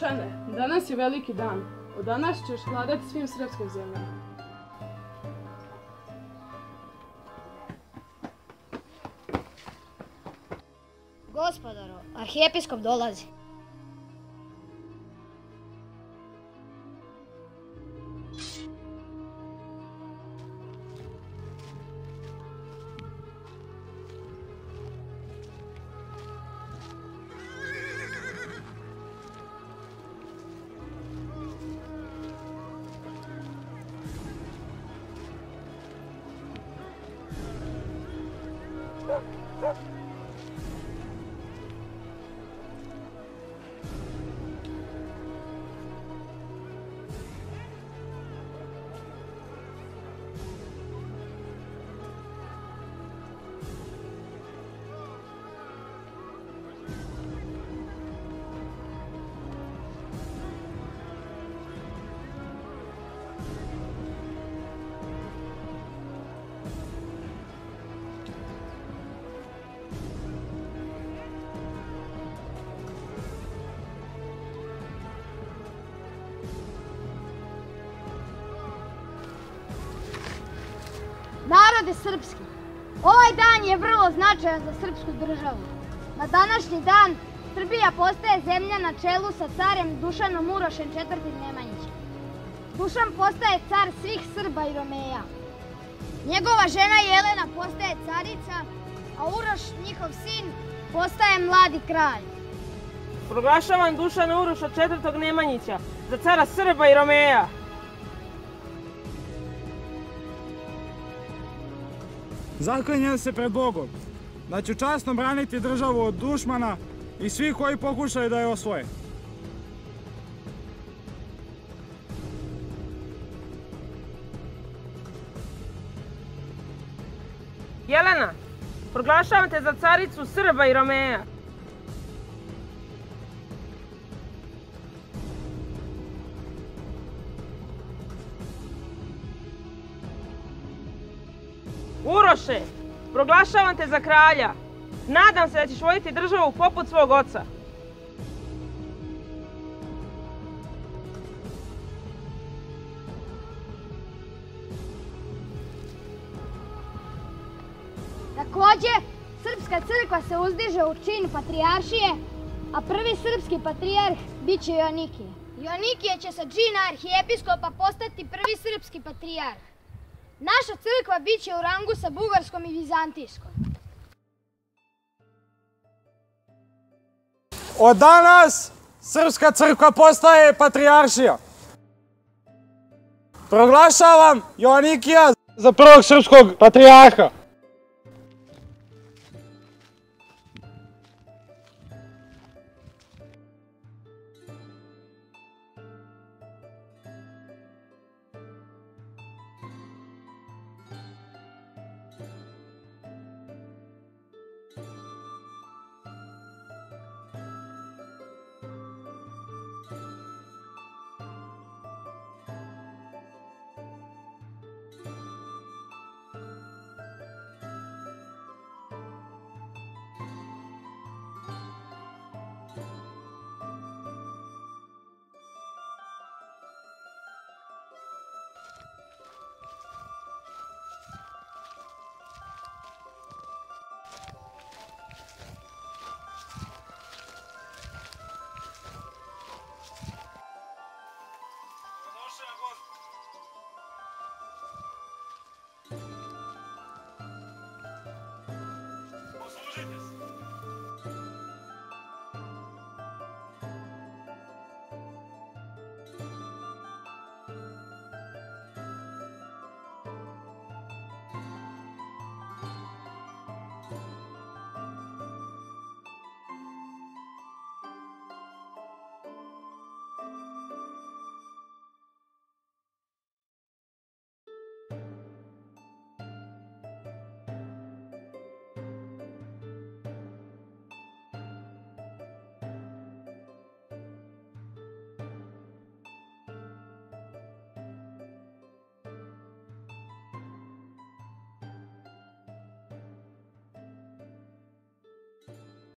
Dušane, danas je veliki dan. Od danas ćeš vladati svim srpskim zemljama. Gospodaro, arhijepiskop dolazi. Narode srpski, ovaj dan je vrlo značajan za srpsku državu. Na današnji dan Srbija postaje zemlja na čelu sa carem Dušanom Urošem IV. Nemanjićem. Dušan postaje car svih Srba i Romeja. Njegova žena Jelena postaje carica, a Uroš, njihov sin, postaje mladi kralj. Proglašavam Dušana Uroša IV. Nemanjića za cara Srba i Romeja. Zaklinjem se pred Bogom da ću časno braniti državu od dušmana i svih koji pokušaju da je osvoje. Jelena, proglašavam te za caricu Srba i Romeja. Uroše, proglašavam te za kralja. Nadam se da ćeš voditi državu poput svog oca. Također, Srpska crkva se uzdiže u čin patrijaršije, a prvi srpski patrijarh bit će Joanikije. Joanikije će sa čina arhijepiskopa postati prvi srpski patrijarh. Naša crkva bit će u rangu sa bugarskom i vizantijskom. Od danas Srpska crkva postaje patrijaršija. Proglašavam Joanikija za prvog srpskog patrijarha.